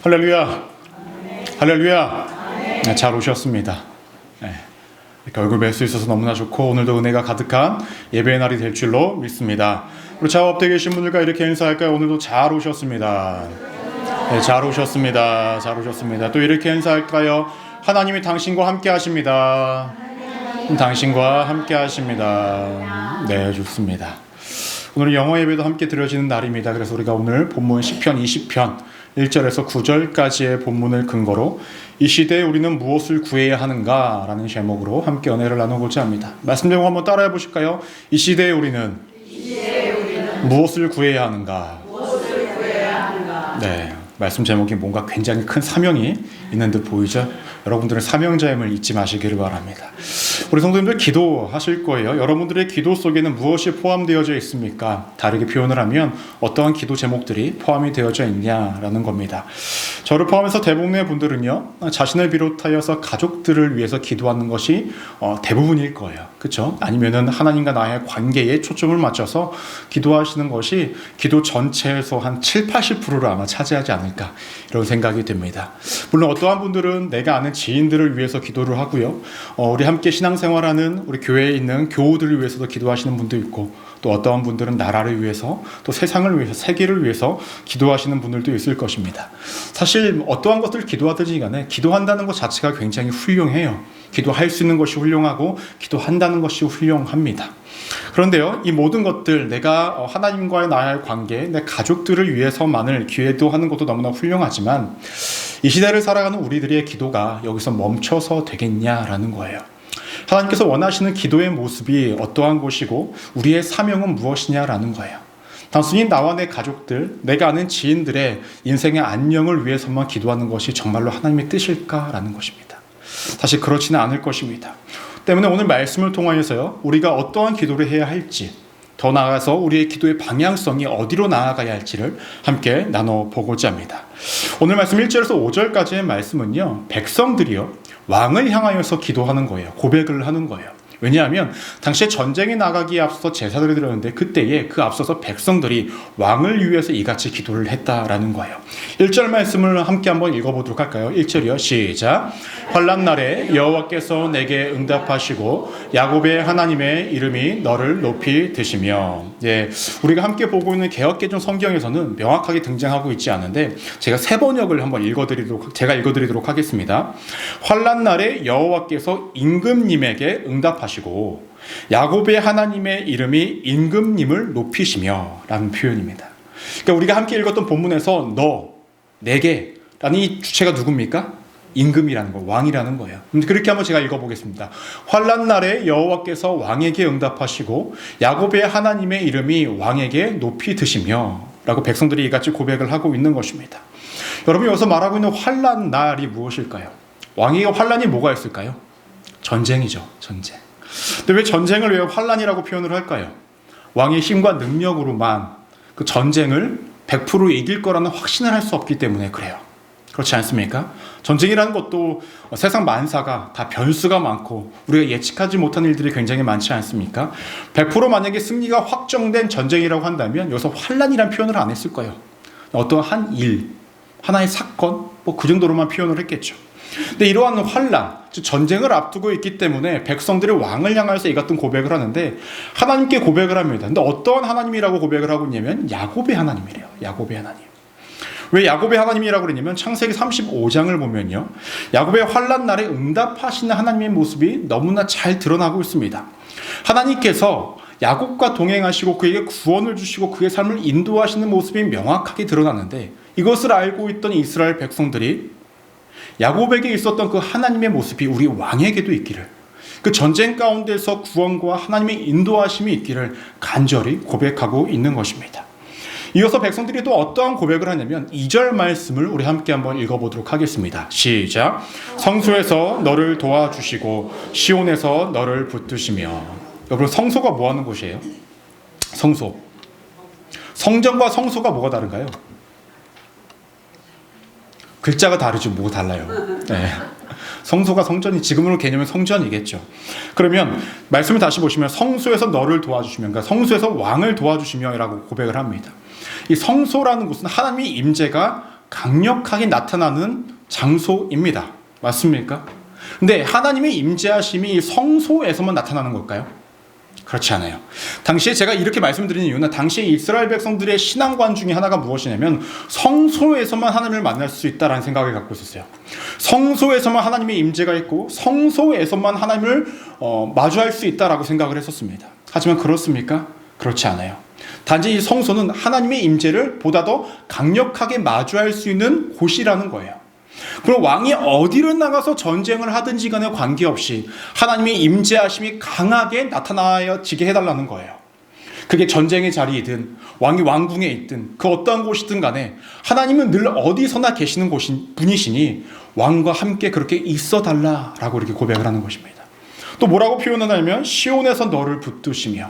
할렐루야. 할렐루야. 네, 잘 오셨습니다. 네, 이렇게 얼굴 뵐 수 있어서 너무나 좋고 오늘도 은혜가 가득한 예배의 날이 될 줄로 믿습니다. 우리 작업대 계신 분들과 이렇게 인사할까요? 오늘도 잘 오셨습니다. 네, 잘 오셨습니다. 잘 오셨습니다. 또 이렇게 인사할까요? 하나님이 당신과 함께 하십니다. 당신과 함께 하십니다. 네, 좋습니다. 오늘 영어 예배도 함께 드려지는 날입니다. 그래서 우리가 오늘 본문 시편 20편 1절에서 9절까지의 본문을 근거로 이 시대에 우리는 무엇을 구해야 하는가 라는 제목으로 함께 은혜를 나누고자 합니다. 말씀 제목 한번 따라해 보실까요? 이 시대에 우리는 무엇을 구해야 하는가? 네, 말씀 제목이 뭔가 굉장히 큰 사명이 있는 듯 보이죠? 여러분들은 사명자임을 잊지 마시기를 바랍니다. 우리 성도님들 기도하실 거예요. 여러분들의 기도 속에는 무엇이 포함되어져 있습니까? 다르게 표현을 하면 어떠한 기도 제목들이 포함이 되어져 있냐라는 겁니다. 저를 포함해서 대부분의 분들은요, 자신을 비롯하여서 가족들을 위해서 기도하는 것이 대부분일 거예요. 그렇죠? 아니면은 하나님과 나의 관계에 초점을 맞춰서 기도하시는 것이 기도 전체에서 한 7, 80%를 아마 차지하지 않을까 이런 생각이 듭니다. 물론 어떠한 분들은 내가 아는 지인들을 위해서 기도를 하고요. 우리 함께 신앙생활하는 우리 교회에 있는 교우들을 위해서도 기도하시는 분도 있고, 또 어떠한 분들은 나라를 위해서, 또 세상을 위해서, 세계를 위해서 기도하시는 분들도 있을 것입니다. 사실 어떠한 것들을 기도하든지 간에 기도한다는 것 자체가 굉장히 훌륭해요. 기도할 수 있는 것이 훌륭하고 기도한다는 것이 훌륭합니다. 그런데요, 이 모든 것들, 내가 하나님과의 나의 관계, 내 가족들을 위해서만을 기도하는 것도 너무나 훌륭하지만 이 시대를 살아가는 우리들의 기도가 여기서 멈춰서 되겠냐라는 거예요. 하나님께서 원하시는 기도의 모습이 어떠한 것이고 우리의 사명은 무엇이냐라는 거예요. 단순히 나와 내 가족들, 내가 아는 지인들의 인생의 안녕을 위해서만 기도하는 것이 정말로 하나님의 뜻일까라는 것입니다. 사실 그렇지는 않을 것입니다. 때문에 오늘 말씀을 통하여서요, 우리가 어떠한 기도를 해야 할지, 더 나아가서 우리의 기도의 방향성이 어디로 나아가야 할지를 함께 나눠보고자 합니다. 오늘 말씀 1절에서 5절까지의 말씀은요, 백성들이요, 왕을 향하여서 기도하는 거예요. 고백을 하는 거예요. 왜냐하면 당시에 전쟁에 나가기에 앞서서 제사들을 드렸는데 그때에 그 앞서서 백성들이 왕을 위해서 이같이 기도를 했다라는 거예요. 1절 말씀을 함께 한번 읽어보도록 할까요? 1절이요. 시작. 환난 날에 여호와께서 내게 응답하시고 야곱의 하나님의 이름이 너를 높이 드시며. 예, 우리가 함께 보고 있는 개역개정 성경에서는 명확하게 등장하고 있지 않은데 제가 세 번역을 한번 읽어드리도록 하겠습니다. 환난 날에 여호와께서 임금님에게 응답하시고 야곱의 하나님의 이름이 임금님을 높이시며 라는 표현입니다. 그러니까 우리가 함께 읽었던 본문에서 너, 내게 라는 이 주체가 누굽니까? 임금이라는 거, 왕이라는 거예요. 그렇게 한번 제가 읽어보겠습니다. 환난 날에 여호와께서 왕에게 응답하시고 야곱의 하나님의 이름이 왕에게 높이 드시며 라고 백성들이 이같이 고백을 하고 있는 것입니다. 여러분, 여기서 말하고 있는 환난 날이 무엇일까요? 왕에게 환난이 뭐가 있을까요? 전쟁이죠. 전쟁. 근데 왜 전쟁을 왜 환난이라고 표현을 할까요? 왕의 힘과 능력으로만 그 전쟁을 100% 이길 거라는 확신을 할 수 없기 때문에 그래요. 그렇지 않습니까? 전쟁이라는 것도 세상 만사가 다 변수가 많고 우리가 예측하지 못한 일들이 굉장히 많지 않습니까? 100% 만약에 승리가 확정된 전쟁이라고 한다면 여기서 환난이라는 표현을 안 했을 거예요. 어떤 한 일, 하나의 사건, 뭐 그 정도로만 표현을 했겠죠. 근데 이러한 환난, 즉 전쟁을 앞두고 있기 때문에 백성들이 왕을 향해서 이 같은 고백을 하는데 하나님께 고백을 합니다. 근데 어떠한 하나님이라고 고백을 하고 있냐면 야곱의 하나님이래요. 야곱의 하나님. 왜 야곱의 하나님이라고 그러냐면 창세기 35장을 보면요, 야곱의 환난 날에 응답하시는 하나님의 모습이 너무나 잘 드러나고 있습니다. 하나님께서 야곱과 동행하시고 그에게 구원을 주시고 그의 삶을 인도하시는 모습이 명확하게 드러나는데 이것을 알고 있던 이스라엘 백성들이 야곱에게 있었던 그 하나님의 모습이 우리 왕에게도 있기를, 그 전쟁 가운데서 구원과 하나님의 인도하심이 있기를 간절히 고백하고 있는 것입니다. 이어서 백성들이 또 어떠한 고백을 하냐면 2절 말씀을 우리 함께 한번 읽어보도록 하겠습니다. 시작. 성소에서 너를 도와주시고 시온에서 너를 붙드시며. 여러분, 성소가 뭐 하는 곳이에요? 성소. 성전과 성소가 뭐가 다른가요? 글자가 다르죠. 뭐가 달라요? 네. 성소가 성전이, 지금으로 개념은 성전이겠죠. 그러면 말씀을 다시 보시면 성소에서 너를 도와주시면, 그러니까 성소에서 왕을 도와주시며 라고 고백을 합니다. 이 성소라는 곳은 하나님의 임재가 강력하게 나타나는 장소입니다. 맞습니까? 근데 하나님의 임재하심이 성소에서만 나타나는 걸까요? 그렇지 않아요. 당시에 제가 이렇게 말씀드리는 이유는 당시에 이스라엘 백성들의 신앙관 중에 하나가 무엇이냐면 성소에서만 하나님을 만날 수 있다라는 생각을 갖고 있었어요. 성소에서만 하나님의 임재가 있고 성소에서만 하나님을 마주할 수 있다라고 생각을 했었습니다. 하지만 그렇습니까? 그렇지 않아요. 단지 이 성소는 하나님의 임재를 보다 더 강력하게 마주할 수 있는 곳이라는 거예요. 그럼 왕이 어디를 나가서 전쟁을 하든지 간에 관계없이 하나님의 임재하심이 강하게 나타나지게 해달라는 거예요. 그게 전쟁의 자리이든 왕이 왕궁에 있든 그 어떠한 곳이든 간에 하나님은 늘 어디서나 계시는 분이시니 왕과 함께 그렇게 있어달라라고 이렇게 고백을 하는 것입니다. 또 뭐라고 표현하냐면 시온에서 너를 붙드시며,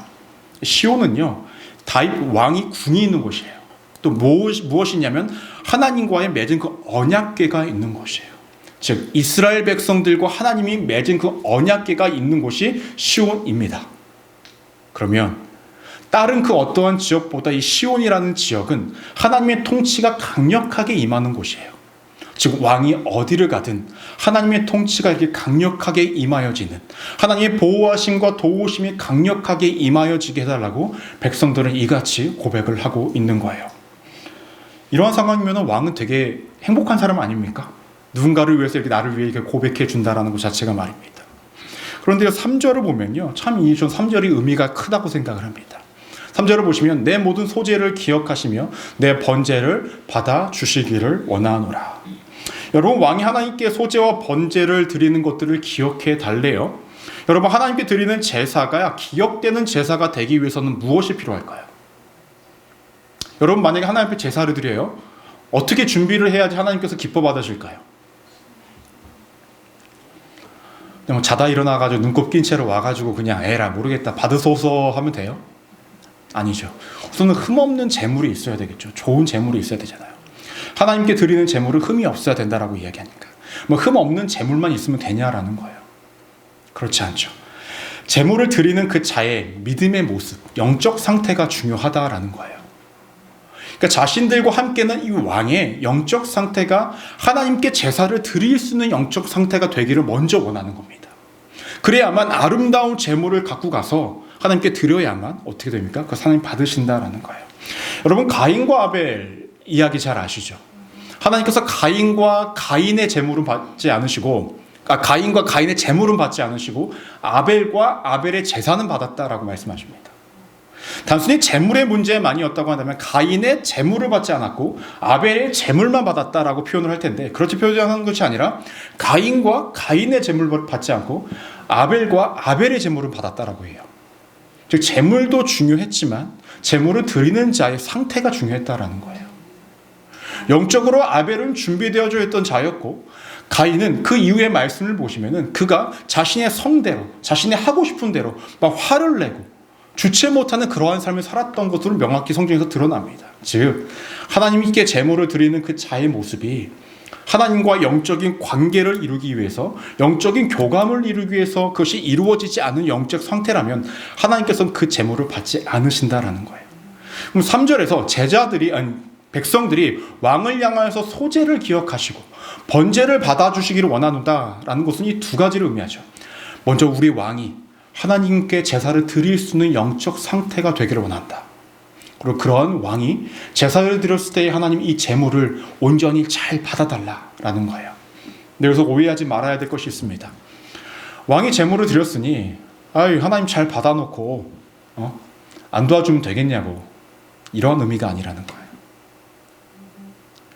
시온은요 다윗 왕이 궁이 있는 곳이에요. 또 무엇이냐면 하나님과의 맺은 그 언약궤가 있는 곳이에요. 즉 이스라엘 백성들과 하나님이 맺은 그 언약궤가 있는 곳이 시온입니다. 그러면 다른 그 어떠한 지역보다 이 시온이라는 지역은 하나님의 통치가 강력하게 임하는 곳이에요. 즉 왕이 어디를 가든 하나님의 통치가 이렇게 강력하게 임하여지는, 하나님의 보호하심과 도우심이 강력하게 임하여지게 해달라고 백성들은 이같이 고백을 하고 있는 거예요. 이러한 상황이면 왕은 되게 행복한 사람 아닙니까? 누군가를 위해서 이렇게 나를 위해 이렇게 고백해 준다라는 것 자체가 말입니다. 그런데 3절을 보면요, 참 이 3절이 의미가 크다고 생각을 합니다. 3절을 보시면 내 모든 소재를 기억하시며 내 번제를 받아 주시기를 원하노라. 여러분, 왕이 하나님께 소재와 번제를 드리는 것들을 기억해 달래요. 여러분, 하나님께 드리는 제사가 기억되는 제사가 되기 위해서는 무엇이 필요할까요? 여러분, 만약에 하나님 앞에 제사를 드려요, 어떻게 준비를 해야지 하나님께서 기뻐 받으실까요? 그냥 자다 일어나가지고 눈곱 낀 채로 와가지고 그냥 에라 모르겠다 받으소서 하면 돼요? 아니죠. 우선은 흠없는 재물이 있어야 되겠죠. 좋은 재물이 있어야 되잖아요. 하나님께 드리는 재물은 흠이 없어야 된다라고 이야기하니까 뭐 흠 없는 재물만 있으면 되냐라는 거예요. 그렇지 않죠. 재물을 드리는 그 자의 믿음의 모습, 영적 상태가 중요하다라는 거예요. 그러니까 자신들과 함께는 이 왕의 영적 상태가 하나님께 제사를 드릴 수 있는 영적 상태가 되기를 먼저 원하는 겁니다. 그래야만 아름다운 제물을 갖고 가서 하나님께 드려야만 어떻게 됩니까? 그 하나님 받으신다라는 거예요. 여러분, 가인과 아벨 이야기 잘 아시죠? 하나님께서 가인과 가인의 제물은 받지 않으시고, 가인과 가인의 제물은 받지 않으시고 아벨과 아벨의 제사는 받았다라고 말씀하십니다. 단순히 재물의 문제만이었다고 한다면 가인의 재물을 받지 않았고 아벨의 재물만 받았다라고 표현을 할 텐데, 그렇게 표현하는 것이 아니라 가인과 가인의 재물을 받지 않고 아벨과 아벨의 재물을 받았다라고 해요. 즉 재물도 중요했지만 재물을 드리는 자의 상태가 중요했다라는 거예요. 영적으로 아벨은 준비되어져 있던 자였고 가인은 그 이후의 말씀을 보시면은 그가 자신의 성대로, 자신의 하고 싶은 대로 막 화를 내고 주체 못하는 그러한 삶을 살았던 것으로 명확히 성경에서 드러납니다. 즉 하나님께 제물을 드리는 그 자의 모습이 하나님과 영적인 관계를 이루기 위해서, 영적인 교감을 이루기 위해서 그것이 이루어지지 않은 영적 상태라면 하나님께서는 그 제물을 받지 않으신다라는 거예요. 그럼 3절에서 백성들이 왕을 향하여서 소제를 기억하시고 번제를 받아주시기를 원하노다라는 것은 이 두 가지를 의미하죠. 먼저 우리 왕이 하나님께 제사를 드릴 수 있는 영적 상태가 되기를 원한다. 그리고 그러한 왕이 제사를 드렸을 때 하나님 이 제물을 온전히 잘 받아달라라는 거예요. 그래서 오해하지 말아야 될 것이 있습니다. 왕이 제물을 드렸으니 하나님 잘 받아놓고 안 도와주면 되겠냐고, 이런 의미가 아니라는 거예요.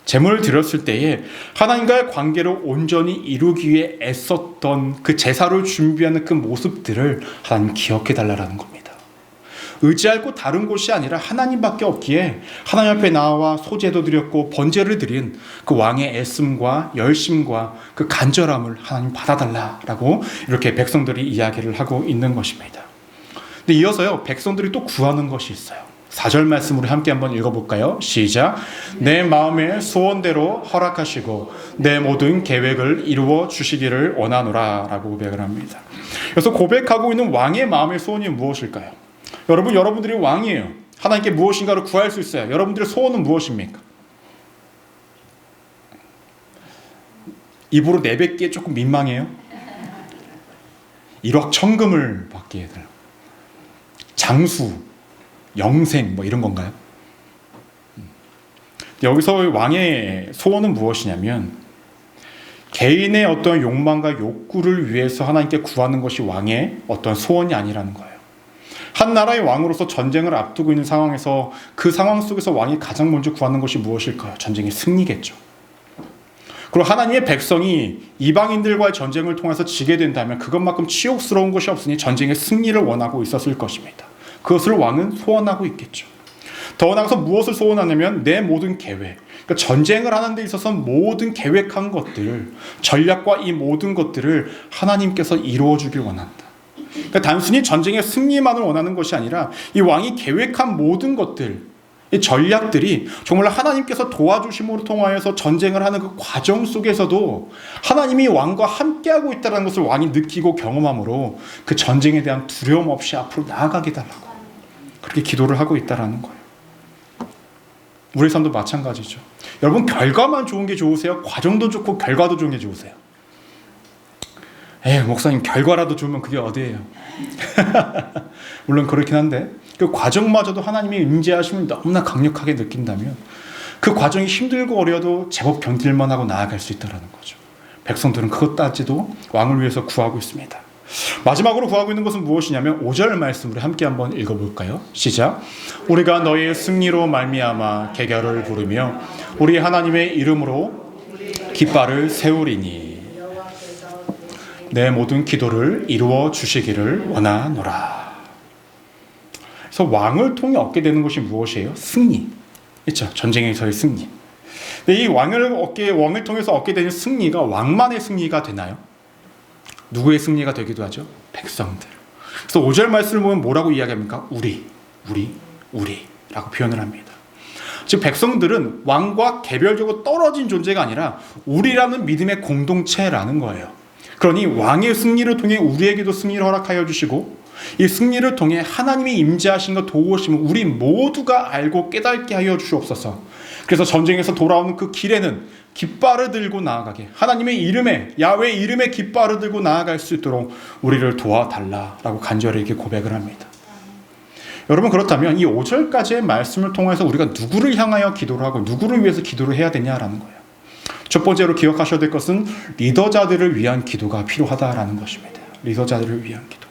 제물을 드렸을 때에 하나님과의 관계를 온전히 이루기 위해 애썼던 그 제사를 준비하는 그 모습들을 하나님 기억해 달라는 겁니다. 의지할 곳 다른 곳이 아니라 하나님밖에 없기에 하나님 앞에 나와 소제도 드렸고 번제를 드린 그 왕의 애씀과 열심과 그 간절함을 하나님 받아달라라고 이렇게 백성들이 이야기를 하고 있는 것입니다. 근데 이어서요, 백성들이 또 구하는 것이 있어요. 4절 말씀으로 함께 한번 읽어볼까요? 시작. 내 마음의 소원대로 허락하시고 내 모든 계획을 이루어 주시기를 원하노라 라고 고백을 합니다. 그래서 고백하고 있는 왕의 마음의 소원이 무엇일까요? 여러분들이 왕이에요. 하나님께 무엇인가를 구할 수 있어요. 여러분들의 소원은 무엇입니까? 입으로 내뱉기에 조금 민망해요. 1억 천금을 받기에 장수, 영생 뭐 이런 건가요? 여기서 왕의 소원은 무엇이냐면 개인의 어떤 욕망과 욕구를 위해서 하나님께 구하는 것이 왕의 어떤 소원이 아니라는 거예요. 한 나라의 왕으로서 전쟁을 앞두고 있는 상황에서 그 상황 속에서 왕이 가장 먼저 구하는 것이 무엇일까요? 전쟁의 승리겠죠. 그리고 하나님의 백성이 이방인들과의 전쟁을 통해서 지게 된다면 그것만큼 치욕스러운 것이 없으니 전쟁의 승리를 원하고 있었을 것입니다. 그것을 왕은 소원하고 있겠죠. 더 나아가서 무엇을 소원하냐면 내 모든 계획, 그러니까 전쟁을 하는 데 있어서 모든 계획한 것들, 전략과 이 모든 것들을 하나님께서 이루어 주길 원한다. 그러니까 단순히 전쟁의 승리만을 원하는 것이 아니라 이 왕이 계획한 모든 것들, 이 전략들이 정말 하나님께서 도와주심으로 통하여서 전쟁을 하는 그 과정 속에서도 하나님이 왕과 함께하고 있다는 것을 왕이 느끼고 경험함으로 그 전쟁에 대한 두려움 없이 앞으로 나아가게 달라고 그렇게 기도를 하고 있다는 거예요. 우리 삶도 마찬가지죠. 여러분, 결과만 좋은 게 좋으세요? 과정도 좋고 결과도 좋은 게 좋으세요? 목사님, 결과라도 좋으면 그게 어디예요? 물론 그렇긴 한데 그 과정마저도 하나님의 임재하심을 너무나 강력하게 느낀다면 그 과정이 힘들고 어려도 제법 견딜만 하고 나아갈 수 있다는 거죠. 백성들은 그것 따지도 왕을 위해서 구하고 있습니다. 마지막으로 구하고 있는 것은 무엇이냐면 5절 말씀으로 함께 한번 읽어볼까요? 시작. 우리가 너희의 승리로 말미암아 계결을 부르며 우리 하나님의 이름으로 깃발을 세우리니 내 모든 기도를 이루어 주시기를 원하노라. 그래서 왕을 통해 얻게 되는 것이 무엇이에요? 승리. 그렇죠? 전쟁에서의 승리. 근데 이 왕을 통해서 얻게 되는 승리가 왕만의 승리가 되나요? 누구의 승리가 되기도 하죠? 백성들. 그래서 5절 말씀을 보면 뭐라고 이야기합니까? 우리라고 표현을 합니다. 즉 백성들은 왕과 개별적으로 떨어진 존재가 아니라 우리라는 믿음의 공동체라는 거예요. 그러니 왕의 승리를 통해 우리에게도 승리를 허락하여 주시고 이 승리를 통해 하나님이 임재하신 것 도우심을 우리 모두가 알고 깨닫게 하여 주시옵소서. 그래서 전쟁에서 돌아오는 그 길에는 깃발을 들고 나아가게 하나님의 이름에 야훼 이름의 깃발을 들고 나아갈 수 있도록 우리를 도와달라라고 간절히 이렇게 고백을 합니다. 여러분, 그렇다면 이 5절까지의 말씀을 통해서 우리가 누구를 향하여 기도를 하고 누구를 위해서 기도를 해야 되냐라는 거예요. 첫 번째로 기억하셔야 될 것은 리더자들을 위한 기도가 필요하다라는 것입니다. 리더자들을 위한 기도.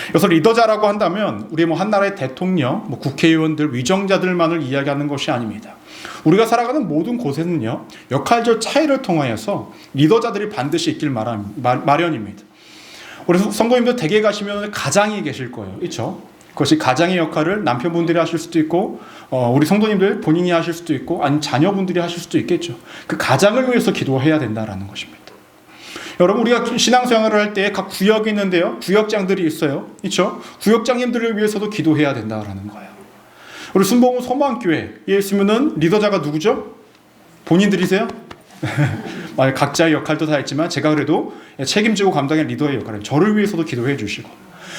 그래서 리더자라고 한다면 우리 한 나라의 대통령, 국회의원들, 위정자들만을 이야기하는 것이 아닙니다. 우리가 살아가는 모든 곳에는요, 역할적 차이를 통하여서 리더자들이 반드시 있길 마련입니다. 우리 성도님들 댁에 가시면 가장이 계실 거예요. 그렇죠? 그것이 가장의 역할을 남편분들이 하실 수도 있고 우리 성도님들 본인이 하실 수도 있고 아니면 자녀분들이 하실 수도 있겠죠. 그 가장을 위해서 기도해야 된다라는 것입니다. 여러분, 우리가 신앙생활을 할 때 각 구역이 있는데요, 구역장들이 있어요. 그렇죠? 구역장님들을 위해서도 기도해야 된다라는 거예요. 우리 순복음 소망교회에 있으면은 리더자가 누구죠? 본인들이세요? 각자의 역할도 다 있지만 제가 그래도 책임지고 감당할 리더의 역할은 저를 위해서도 기도해 주시고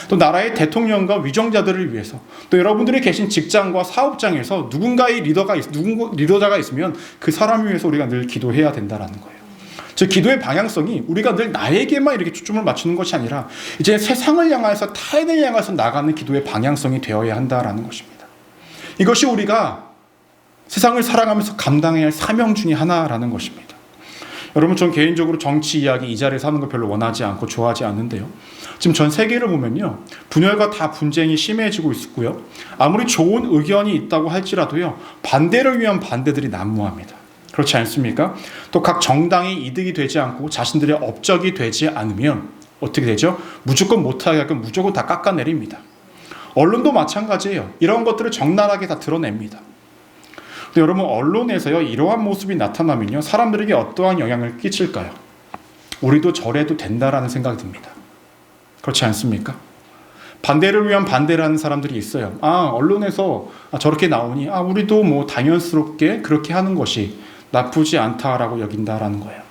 또 나라의 대통령과 위정자들을 위해서 또 여러분들이 계신 직장과 사업장에서 누군가의 리더자가 있으면 그 사람을 위해서 우리가 늘 기도해야 된다라는 거예요. 즉 기도의 방향성이 우리가 늘 나에게만 이렇게 초점을 맞추는 것이 아니라 이제 세상을 향해서 타인을 향해서 나가는 기도의 방향성이 되어야 한다라는 것입니다. 이것이 우리가 세상을 살아가면서 감당해야 할 사명 중에 하나라는 것입니다. 여러분, 전 개인적으로 정치 이야기 이 자리에서 하는 거 별로 원하지 않고 좋아하지 않는데요. 지금 전 세계를 보면요, 분열과 다 분쟁이 심해지고 있고요. 아무리 좋은 의견이 있다고 할지라도요, 반대를 위한 반대들이 난무합니다. 그렇지 않습니까? 또 각 정당이 이득이 되지 않고 자신들의 업적이 되지 않으면 어떻게 되죠? 무조건 못하게 하고 무조건 다 깎아내립니다. 언론도 마찬가지예요. 이런 것들을 적나라하게 다 드러냅니다. 근데 여러분, 언론에서요, 이러한 모습이 나타나면요, 사람들에게 어떠한 영향을 끼칠까요? 우리도 저래도 된다라는 생각이 듭니다. 그렇지 않습니까? 반대를 위한 반대를 하는 사람들이 있어요. 언론에서 저렇게 나오니 우리도 당연스럽게 그렇게 하는 것이 나쁘지 않다라고 여긴다라는 거예요.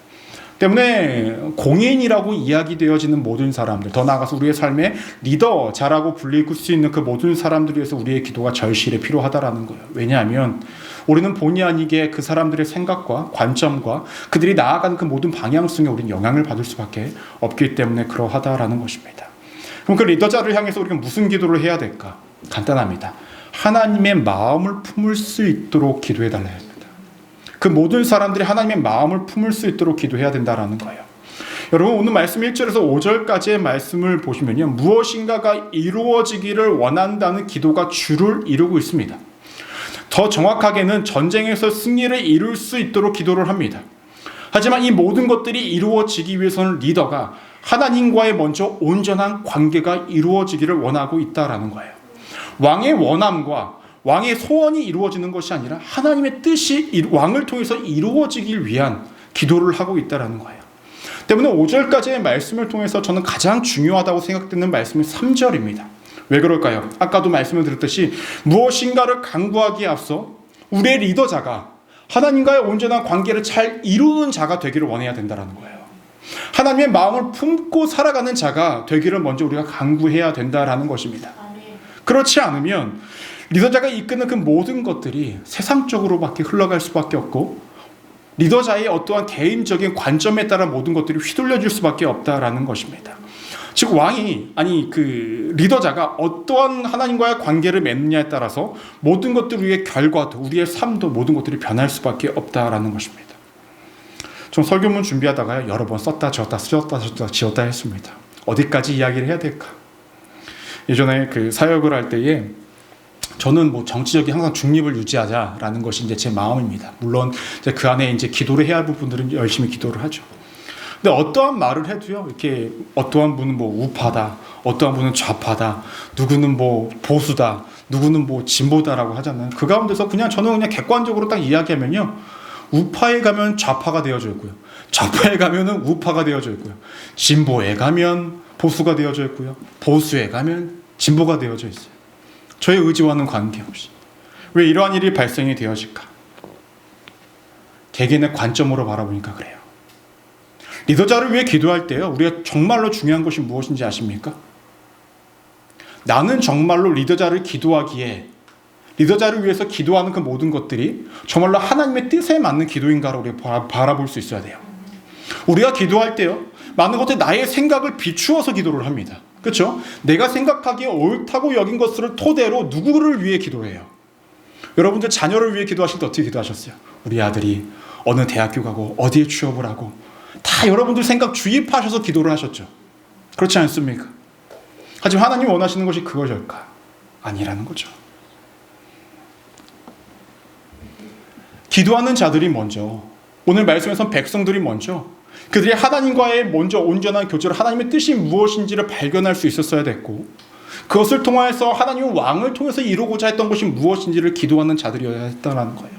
때문에 공인이라고 이야기되어지는 모든 사람들, 더 나아가서 우리의 삶의 리더자라고 불릴 수 있는 그 모든 사람들을 위해서 우리의 기도가 절실히 필요하다라는 거예요. 왜냐하면 우리는 본의 아니게 그 사람들의 생각과 관점과 그들이 나아가는 그 모든 방향성에 우리는 영향을 받을 수밖에 없기 때문에 그러하다라는 것입니다. 그럼 그 리더자를 향해서 우리가 무슨 기도를 해야 될까? 간단합니다. 하나님의 마음을 품을 수 있도록 기도해 달라야 합니다. 그 모든 사람들이 하나님의 마음을 품을 수 있도록 기도해야 된다라는 거예요. 여러분, 오늘 말씀 1절에서 5절까지의 말씀을 보시면요, 무엇인가가 이루어지기를 원한다는 기도가 주를 이루고 있습니다. 더 정확하게는 전쟁에서 승리를 이룰 수 있도록 기도를 합니다. 하지만 이 모든 것들이 이루어지기 위해서는 리더가 하나님과의 먼저 온전한 관계가 이루어지기를 원하고 있다라는 거예요. 왕의 원함과 왕의 소원이 이루어지는 것이 아니라 하나님의 뜻이 왕을 통해서 이루어지길 위한 기도를 하고 있다라는 거예요. 때문에 5절까지의 말씀을 통해서 저는 가장 중요하다고 생각되는 말씀이 3절입니다. 왜 그럴까요? 아까도 말씀을 드렸듯이 무엇인가를 강구하기에 앞서 우리의 리더자가 하나님과의 온전한 관계를 잘 이루는 자가 되기를 원해야 된다는 거예요. 하나님의 마음을 품고 살아가는 자가 되기를 먼저 우리가 강구해야 된다는 것입니다. 그렇지 않으면 리더자가 이끄는 그 모든 것들이 세상적으로밖에 흘러갈 수밖에 없고 리더자의 어떠한 개인적인 관점에 따라 모든 것들이 휘둘려질 수밖에 없다라는 것입니다. 즉 그 리더자가 어떠한 하나님과의 관계를 맺느냐에 따라서 모든 것들 우리의 결과도 우리의 삶도 모든 것들이 변할 수밖에 없다라는 것입니다. 좀 설교문 준비하다가요, 여러 번 썼다 지웠다 했습니다. 어디까지 이야기를 해야 될까? 예전에 그 사역을 할 때에 저는 정치적인 항상 중립을 유지하자라는 것이 이제 제 마음입니다. 물론 이제 그 안에 이제 기도를 해야 할 부분들은 열심히 기도를 하죠. 근데 어떠한 말을 해도요, 이렇게 어떠한 분은 우파다, 어떠한 분은 좌파다, 누구는 보수다, 누구는 진보다라고 하잖아요. 그 가운데서 저는 그냥 객관적으로 딱 이야기하면요, 우파에 가면 좌파가 되어져 있고요, 좌파에 가면은 우파가 되어져 있고요, 진보에 가면 보수가 되어져 있고요, 보수에 가면 진보가 되어져 있어요. 저의 의지와는 관계없이. 왜 이러한 일이 발생이 되어질까? 개개인의 관점으로 바라보니까 그래요. 리더자를 위해 기도할 때요, 우리가 정말로 중요한 것이 무엇인지 아십니까? 나는 정말로 리더자를 위해서 기도하는 그 모든 것들이 정말로 하나님의 뜻에 맞는 기도인가를 우리가 바라볼 수 있어야 돼요. 우리가 기도할 때요, 많은 것들 나의 생각을 비추어서 기도를 합니다. 그렇죠? 내가 생각하기에 옳다고 여긴 것을 토대로 누구를 위해 기도를 해요? 여러분들 자녀를 위해 기도하실 때 어떻게 기도하셨어요? 우리 아들이 어느 대학교 가고 어디에 취업을 하고 다 여러분들 생각 주입하셔서 기도를 하셨죠. 그렇지 않습니까? 하지만 하나님이 원하시는 것이 그것일까? 아니라는 거죠. 기도하는 자들이 먼저, 오늘 말씀에선 백성들이 먼저 그들이 하나님과의 먼저 온전한 교제로 하나님의 뜻이 무엇인지를 발견할 수 있었어야 됐고, 그것을 통해서 하나님의 왕을 통해서 이루고자 했던 것이 무엇인지를 기도하는 자들이어야 했다는 거예요.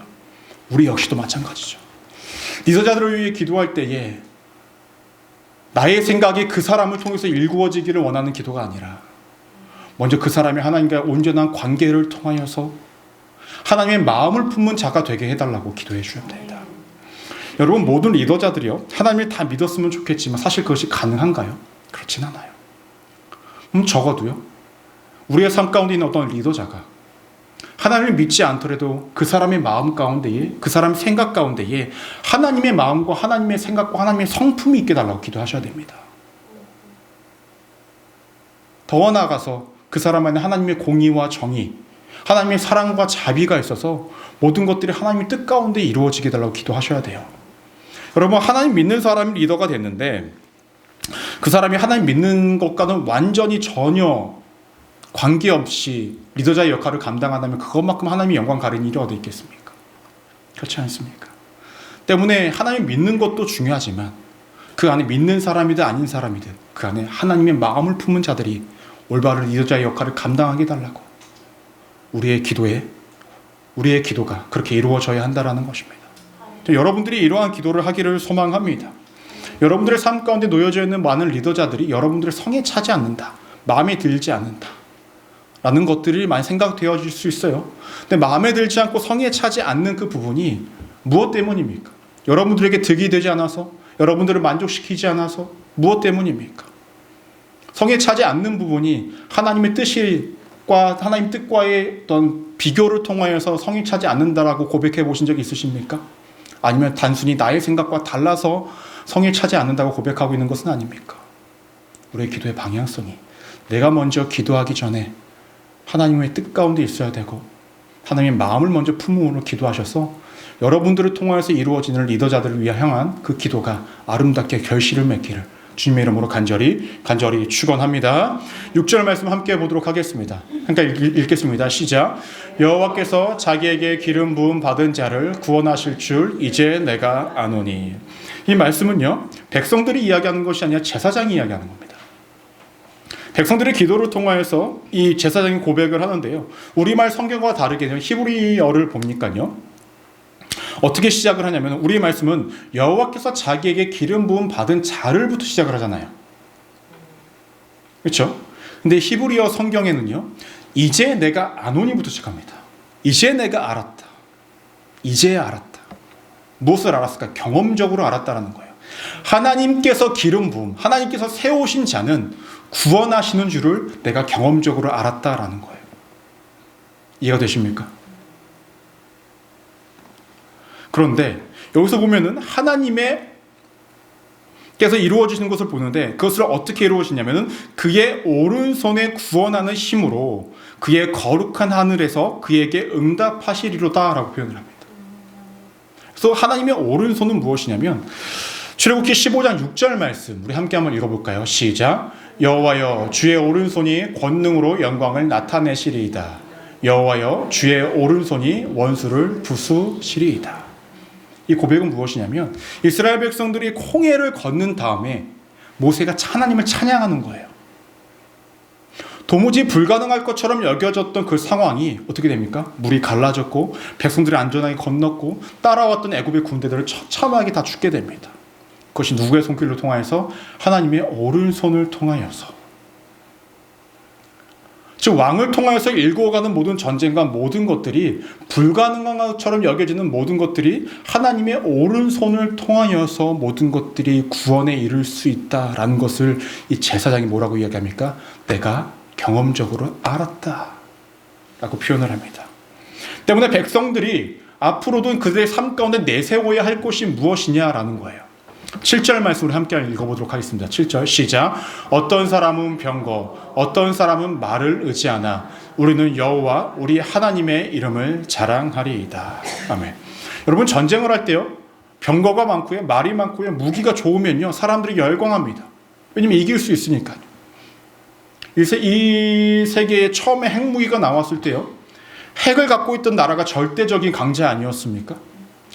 우리 역시도 마찬가지죠. 리더자들을 위해 기도할 때에 나의 생각이 그 사람을 통해서 일구어지기를 원하는 기도가 아니라 먼저 그 사람이 하나님과의 온전한 관계를 통하여서 하나님의 마음을 품는 자가 되게 해달라고 기도해 주셔야 됩니다. 여러분, 모든 리더자들이요, 하나님을 다 믿었으면 좋겠지만 사실 그것이 가능한가요? 그렇진 않아요. 적어도요, 우리의 삶 가운데 있는 어떤 리더자가 하나님을 믿지 않더라도 그 사람의 마음 가운데에, 그 사람의 생각 가운데에 하나님의 마음과 하나님의 생각과 하나님의 성품이 있게 달라고 기도하셔야 됩니다. 더 나아가서 그 사람 안에 하나님의 공의와 정의, 하나님의 사랑과 자비가 있어서 모든 것들이 하나님의 뜻 가운데 이루어지게 달라고 기도하셔야 돼요. 여러분, 하나님 믿는 사람이 리더가 됐는데 그 사람이 하나님 믿는 것과는 완전히 전혀 관계없이 리더자의 역할을 감당한다면 그것만큼 하나님의 영광 가리는 일이 어디 있겠습니까? 그렇지 않습니까? 때문에 하나님 믿는 것도 중요하지만 그 안에 믿는 사람이든 아닌 사람이든 그 안에 하나님의 마음을 품은 자들이 올바른 리더자의 역할을 감당하게 해달라고 우리의 기도가 그렇게 이루어져야 한다는 것입니다. 여러분들이 이러한 기도를 하기를 소망합니다. 여러분들의 삶 가운데 놓여져 있는 많은 리더자들이 여러분들의 성에 차지 않는다, 마음에 들지 않는다 라는 것들이 많이 생각되어질 수 있어요. 근데 마음에 들지 않고 성에 차지 않는 그 부분이 무엇 때문입니까? 여러분들에게 득이 되지 않아서, 여러분들을 만족시키지 않아서 무엇 때문입니까? 성에 차지 않는 부분이 하나님의 뜻이 하나님 뜻과의 어떤 비교를 통하여서 성이 차지 않는다라고 고백해 보신 적이 있으십니까? 아니면 단순히 나의 생각과 달라서 성이 차지 않는다고 고백하고 있는 것은 아닙니까? 우리의 기도의 방향성이 내가 먼저 기도하기 전에 하나님의 뜻 가운데 있어야 되고 하나님의 마음을 먼저 품음으로 기도하셔서 여러분들을 통하여서 이루어지는 리더자들을 위해 향한 그 기도가 아름답게 결실을 맺기를 주님의 이름으로 간절히 축원합니다. 6절 말씀 함께 보도록 하겠습니다. 함께 읽겠습니다. 시작. 여호와께서 자기에게 기름 부음 받은 자를 구원하실 줄 이제 내가 아노니. 이 말씀은요, 백성들이 이야기하는 것이 아니라 제사장이 이야기하는 겁니다. 백성들의 기도를 통하여서 이 제사장이 고백을 하는데요, 우리말 성경과 다르게 히브리어를 보니까요, 어떻게 시작을 하냐면 우리의 말씀은 여호와께서 자기에게 기름 부음 받은 자를부터 시작을 하잖아요. 그렇죠? 근데 히브리어 성경에는요, 이제 내가 아노니부터 시작합니다. 이제 내가 알았다. 이제 알았다. 무엇을 알았을까? 경험적으로 알았다라는 거예요. 하나님께서 기름 부음, 하나님께서 세우신 자는 구원하시는 줄을 내가 경험적으로 알았다라는 거예요. 이해가 되십니까? 그런데 여기서 보면은 하나님께서 이루어지는 것을 보는데 그것을 어떻게 이루어지냐면은 그의 오른손에 구원하는 힘으로 그의 거룩한 하늘에서 그에게 응답하시리로다 라고 표현을 합니다. 그래서 하나님의 오른손은 무엇이냐면 출애굽기 15장 6절 말씀 우리 함께 한번 읽어볼까요? 시작. 여호와여 주의 오른손이 권능으로 영광을 나타내시리이다. 여호와여 주의 오른손이 원수를 부수시리이다. 이 고백은 무엇이냐면 이스라엘 백성들이 홍해를 건넌 다음에 모세가 하나님을 찬양하는 거예요. 도무지 불가능할 것처럼 여겨졌던 그 상황이 어떻게 됩니까? 물이 갈라졌고 백성들이 안전하게 건넜고 따라왔던 애굽의 군대들을 처참하게 다 죽게 됩니다. 그것이 누구의 손길로 통하여서? 하나님의 오른손을 통하여서. 즉 왕을 통하여서 일구어가는 모든 전쟁과 모든 것들이 불가능한 것처럼 여겨지는 모든 것들이 하나님의 오른손을 통하여서 모든 것들이 구원에 이를 수 있다라는 것을 이 제사장이 뭐라고 이야기합니까? 내가 경험적으로 알았다 라고 표현을 합니다. 때문에 백성들이 앞으로도 그들의 삶 가운데 내세워야 할 것이 무엇이냐라는 거예요. 7절 말씀을 함께 읽어보도록 하겠습니다. 7절 시작. 어떤 사람은 병거, 어떤 사람은 말을 의지하나 우리는 여호와 우리 하나님의 이름을 자랑하리이다. 아멘. 여러분 전쟁을 할 때요, 병거가 많고요, 말이 많고요, 무기가 좋으면요 사람들이 열광합니다. 왜냐면 이길 수 있으니까요. 이 세계에 처음에 핵무기가 나왔을 때요, 핵을 갖고 있던 나라가 절대적인 강자 아니었습니까?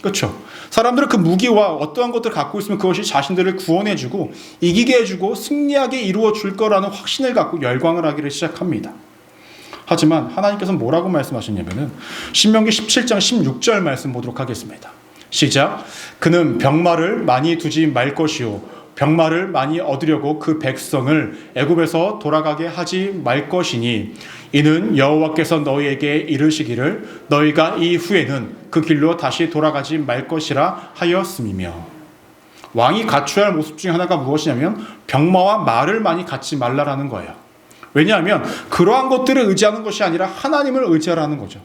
그렇죠. 사람들은 그 무기와 어떠한 것들을 갖고 있으면 그것이 자신들을 구원해주고 이기게 해주고 승리하게 이루어줄 거라는 확신을 갖고 열광을 하기를 시작합니다. 하지만 하나님께서는 뭐라고 말씀하셨냐면은 신명기 17장 16절 말씀 보도록 하겠습니다. 시작. 그는 병마를 많이 두지 말 것이요 병마를 많이 얻으려고 그 백성을 애굽에서 돌아가게 하지 말 것이니 이는 여호와께서 너희에게 이르시기를 너희가 이후에는 그 길로 다시 돌아가지 말 것이라 하였음이며. 왕이 갖춰야 할 모습 중에 하나가 무엇이냐면 병마와 말을 많이 갖지 말라라는 거예요. 왜냐하면 그러한 것들을 의지하는 것이 아니라 하나님을 의지하라는 거죠.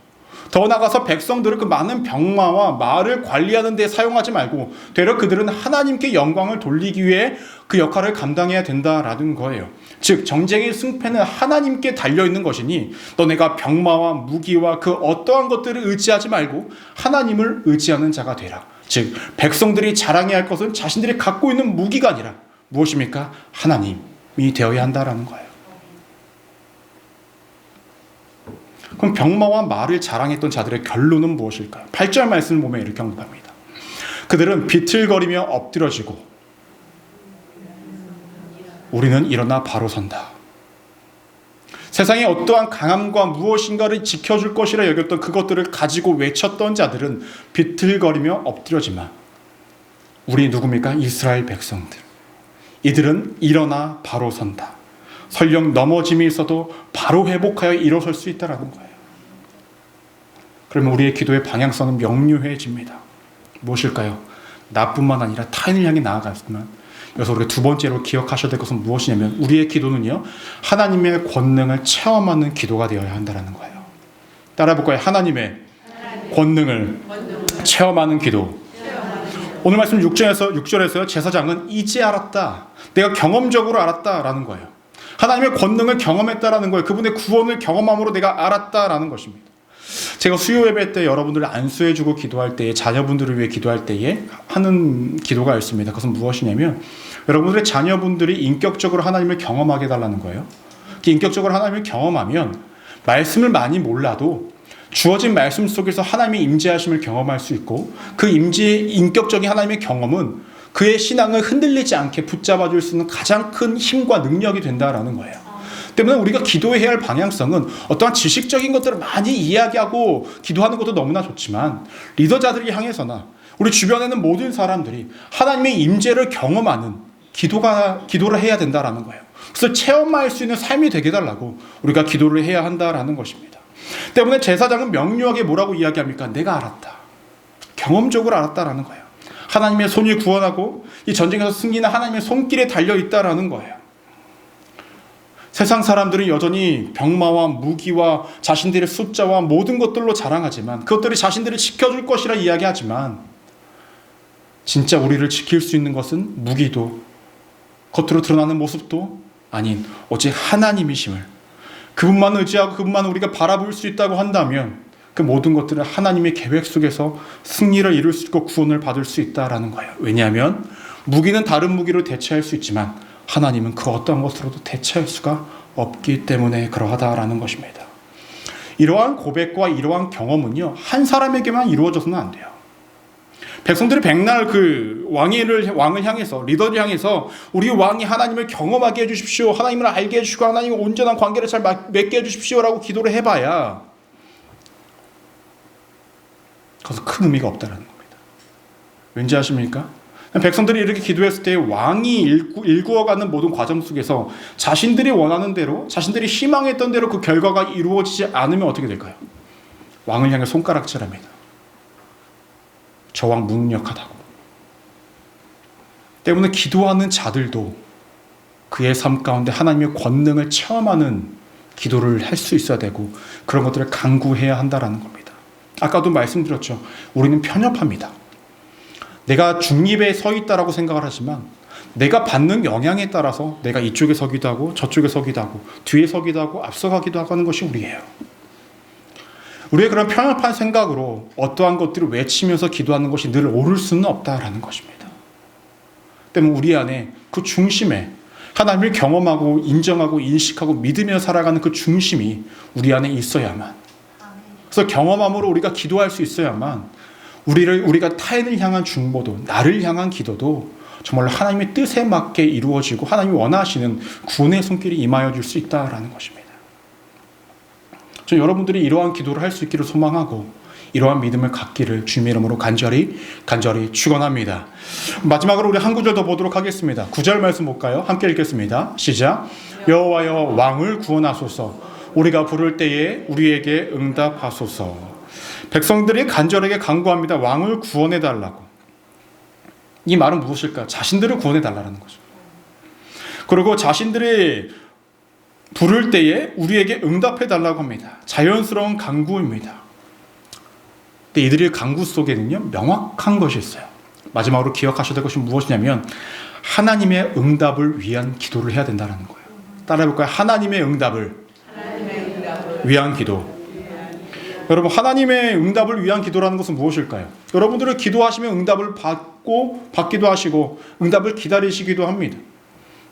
더 나아가서 백성들을 그 많은 병마와 말을 관리하는 데 사용하지 말고 되려 그들은 하나님께 영광을 돌리기 위해 그 역할을 감당해야 된다라는 거예요. 즉 정쟁의 승패는 하나님께 달려있는 것이니 너네가 병마와 무기와 그 어떠한 것들을 의지하지 말고 하나님을 의지하는 자가 되라. 즉 백성들이 자랑해야 할 것은 자신들이 갖고 있는 무기가 아니라 무엇입니까? 하나님이 되어야 한다라는 거예요. 그럼 병마와 말을 자랑했던 자들의 결론은 무엇일까요? 8절 말씀을 보면 이렇게 언급합니다. 그들은 비틀거리며 엎드러지고 우리는 일어나 바로 선다. 세상에 어떠한 강함과 무엇인가를 지켜줄 것이라 여겼던 그것들을 가지고 외쳤던 자들은 비틀거리며 엎드려지만 우리 누굽니까? 이스라엘 백성들. 이들은 일어나 바로 선다. 설령 넘어짐이 있어도 바로 회복하여 일어설 수 있다는 거예요. 그러면 우리의 기도의 방향성은 명료해집니다. 무엇일까요? 나뿐만 아니라 타인을 향해 나아갔으면 그래서 우리가 두 번째로 기억하셔야 될 것은 무엇이냐면 우리의 기도는요, 하나님의 권능을 체험하는 기도가 되어야 한다는 거예요. 따라해볼까요? 하나님의 권능을 체험하는 기도. 오늘 말씀 6절에서요, 제사장은 이제 알았다, 내가 경험적으로 알았다라는 거예요. 하나님의 권능을 경험했다라는 거예요. 그분의 구원을 경험함으로 내가 알았다라는 것입니다. 제가 수요 예배 때 여러분들을 안수해주고 기도할 때에, 자녀분들을 위해 기도할 때에 하는 기도가 있습니다. 그것은 무엇이냐면 여러분들의 자녀분들이 인격적으로 하나님을 경험하게 해달라는 거예요. 인격적으로 하나님을 경험하면 말씀을 많이 몰라도 주어진 말씀 속에서 하나님의 임재하심을 경험할 수 있고, 그 인격적인 하나님의 경험은 그의 신앙을 흔들리지 않게 붙잡아 줄 수 있는 가장 큰 힘과 능력이 된다라는 거예요. 때문에 우리가 기도해야 할 방향성은 어떠한 지식적인 것들을 많이 이야기하고 기도하는 것도 너무나 좋지만, 리더자들이 향해서나 우리 주변에 있는 모든 사람들이 하나님의 임재를 경험하는 기도를 해야 된다라는 거예요. 그래서 체험할 수 있는 삶이 되게 해달라고 우리가 기도를 해야 한다라는 것입니다. 때문에 제사장은 명료하게 뭐라고 이야기합니까? 내가 알았다, 경험적으로 알았다라는 거예요. 하나님의 손이 구원하고 이 전쟁에서 승리는 하나님의 손길에 달려있다라는 거예요. 세상 사람들은 여전히 병마와 무기와 자신들의 숫자와 모든 것들로 자랑하지만, 그것들이 자신들을 지켜줄 것이라 이야기하지만, 진짜 우리를 지킬 수 있는 것은 무기도 겉으로 드러나는 모습도 아닌 오직 하나님이심을, 그분만 의지하고 그분만 우리가 바라볼 수 있다고 한다면 그 모든 것들은 하나님의 계획 속에서 승리를 이룰 수 있고 구원을 받을 수 있다라는 거예요. 왜냐하면 무기는 다른 무기로 대체할 수 있지만 하나님은 그 어떤 것으로도 대체할 수가 없기 때문에 그러하다라는 것입니다. 이러한 고백과 이러한 경험은요, 한 사람에게만 이루어져서는 안 돼요. 백성들이 백날 그 왕을 향해서, 리더를 향해서 우리 왕이 하나님을 경험하게 해주십시오, 하나님을 알게 해주시고 하나님과 온전한 관계를 잘 맺게 해주십시오라고 기도를 해봐야 그것은 큰 의미가 없다는 겁니다. 왠지 아십니까? 백성들이 이렇게 기도했을 때 왕이 일구어가는 모든 과정 속에서 자신들이 원하는 대로, 자신들이 희망했던 대로 그 결과가 이루어지지 않으면 어떻게 될까요? 왕을 향해 손가락질합니다. 저 왕 무능력하다고. 때문에 기도하는 자들도 그의 삶 가운데 하나님의 권능을 체험하는 기도를 할 수 있어야 되고, 그런 것들을 강구해야 한다는 겁니다. 아까도 말씀드렸죠. 우리는 편협합니다. 내가 중립에 서 있다라고 생각을 하지만 내가 받는 영향에 따라서 내가 이쪽에 서기도 하고 저쪽에 서기도 하고 뒤에 서기도 하고 앞서가기도 하고 하는 것이 우리예요. 우리의 그런 편협한 생각으로 어떠한 것들을 외치면서 기도하는 것이 늘 옳을 수는 없다라는 것입니다. 때문에 우리 안에 그 중심에 하나님을 경험하고 인정하고 인식하고 믿으며 살아가는 그 중심이 우리 안에 있어야만, 그래서 경험함으로 우리가 기도할 수 있어야만 우리가 타인을 향한 중보도, 나를 향한 기도도 정말로 하나님의 뜻에 맞게 이루어지고 하나님이 원하시는 구원의 손길이 임하여 줄 수 있다라는 것입니다. 저는 여러분들이 이러한 기도를 할 수 있기를 소망하고 이러한 믿음을 갖기를 주님의 이름으로 간절히 축원합니다. 마지막으로 우리 한 구절 더 보도록 하겠습니다. 9절 말씀 볼까요? 함께 읽겠습니다. 시작. 여호와여 왕을 구원하소서, 우리가 부를 때에 우리에게 응답하소서. 백성들이 간절하게 간구합니다. 왕을 구원해달라고. 이 말은 무엇일까? 자신들을 구원해달라는 거죠. 그리고 자신들이 부를 때에 우리에게 응답해달라고 합니다. 자연스러운 간구입니다. 근데 이들의 간구 속에는요, 명확한 것이 있어요. 마지막으로 기억하셔야 될 것이 무엇이냐면 하나님의 응답을 위한 기도를 해야 된다는 거예요. 따라해볼까요? 하나님의 응답을 위한 기도. 여러분, 하나님의 응답을 위한 기도라는 것은 무엇일까요? 여러분들은 기도하시면 응답을 받기도 하시고 응답을 기다리시기도 합니다.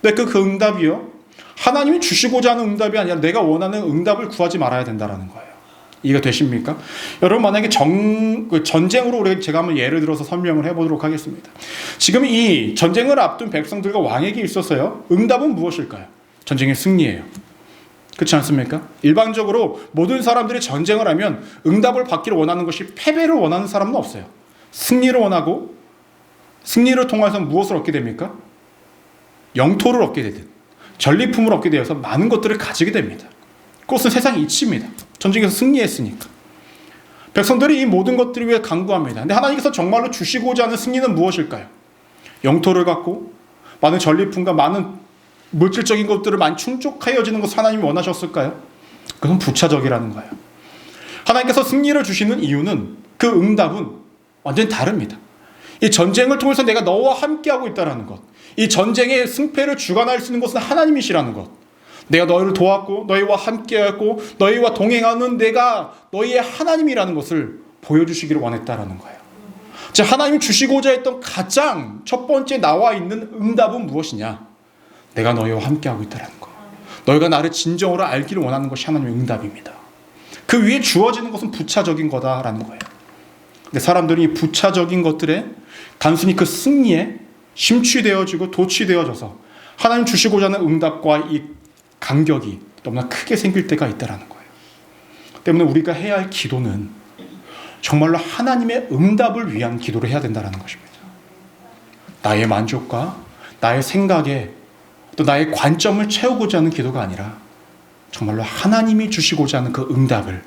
근데 그 응답이요, 하나님이 주시고자 하는 응답이 아니라 내가 원하는 응답을 구하지 말아야 된다는 거예요. 이해가 되십니까? 여러분, 만약에 전쟁으로 제가 한번 예를 들어서 설명을 해보도록 하겠습니다. 지금 이 전쟁을 앞둔 백성들과 왕에게 있어서요, 응답은 무엇일까요? 전쟁의 승리예요. 그렇지 않습니까? 일반적으로 모든 사람들이 전쟁을 하면 응답을 받기를 원하는 것이 패배를 원하는 사람은 없어요. 승리를 원하고, 승리를 통해서 무엇을 얻게 됩니까? 영토를 얻게 되든 전리품을 얻게 되어서 많은 것들을 가지게 됩니다. 그것은 세상의 이치입니다. 전쟁에서 승리했으니까. 백성들이 이 모든 것들을 위해 간구합니다. 근데 하나님께서 정말로 주시고자 하는 승리는 무엇일까요? 영토를 갖고 많은 전리품과 많은 물질적인 것들을 많이 충족하여지는 것을 하나님이 원하셨을까요? 그건 부차적이라는 거예요. 하나님께서 승리를 주시는 이유는 그 응답은 완전히 다릅니다. 이 전쟁을 통해서 내가 너와 함께하고 있다는 것, 이 전쟁의 승패를 주관할 수 있는 것은 하나님이시라는 것, 내가 너희를 도왔고 너희와 함께하고 너희와 동행하는 내가 너희의 하나님이라는 것을 보여주시기를 원했다라는 거예요. 자, 하나님이 주시고자 했던 가장 첫 번째 나와 있는 응답은 무엇이냐? 내가 너희와 함께하고 있다는 거. 너희가 나를 진정으로 알기를 원하는 것이 하나님의 응답입니다. 그 위에 주어지는 것은 부차적인 거다라는 거예요. 근데 사람들이 이 부차적인 것들에 단순히 그 승리에 심취되어지고 도취되어져서 하나님 주시고자 하는 응답과 이 간격이 너무나 크게 생길 때가 있다라는 거예요. 때문에 우리가 해야 할 기도는 정말로 하나님의 응답을 위한 기도를 해야 된다는 것입니다. 나의 만족과 나의 생각에 또 나의 관점을 채우고자 하는 기도가 아니라 정말로 하나님이 주시고자 하는 그 응답을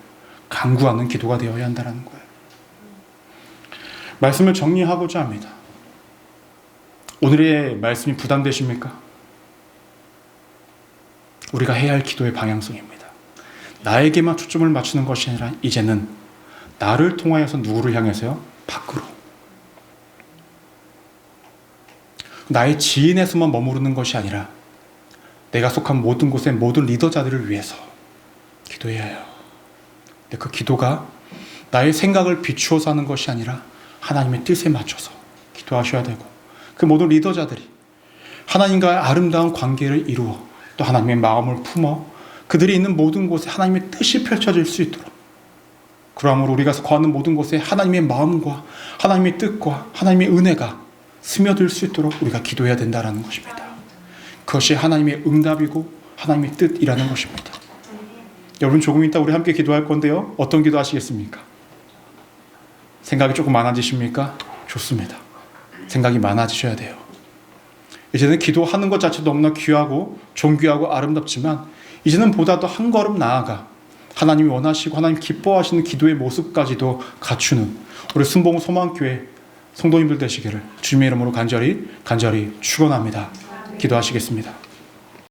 간구하는 기도가 되어야 한다는 거예요. 말씀을 정리하고자 합니다. 오늘의 말씀이 부담되십니까? 우리가 해야 할 기도의 방향성입니다. 나에게만 초점을 맞추는 것이 아니라 이제는 나를 통하여서 누구를 향해서요? 밖으로. 나의 지인에서만 머무르는 것이 아니라 내가 속한 모든 곳의 모든 리더자들을 위해서 기도해야 해요. 근데 그 기도가 나의 생각을 비추어서 하는 것이 아니라 하나님의 뜻에 맞춰서 기도하셔야 되고, 그 모든 리더자들이 하나님과의 아름다운 관계를 이루어 또 하나님의 마음을 품어 그들이 있는 모든 곳에 하나님의 뜻이 펼쳐질 수 있도록, 그러므로 우리가 거하는 모든 곳에 하나님의 마음과 하나님의 뜻과 하나님의 은혜가 스며들 수 있도록 우리가 기도해야 된다는 것입니다. 그것이 하나님의 응답이고 하나님의 뜻이라는 것입니다. 여러분, 조금 이따 우리 함께 기도할 건데요. 어떤 기도 하시겠습니까? 생각이 조금 많아지십니까? 좋습니다. 생각이 많아지셔야 돼요. 이제는 기도하는 것 자체도 너무나 귀하고 존귀하고 아름답지만 이제는 보다 더 한 걸음 나아가 하나님이 원하시고 하나님 기뻐하시는 기도의 모습까지도 갖추는 우리 순봉 소망교회 성도님들 되시기를 주님의 이름으로 간절히 축원합니다. 기도하시겠습니다.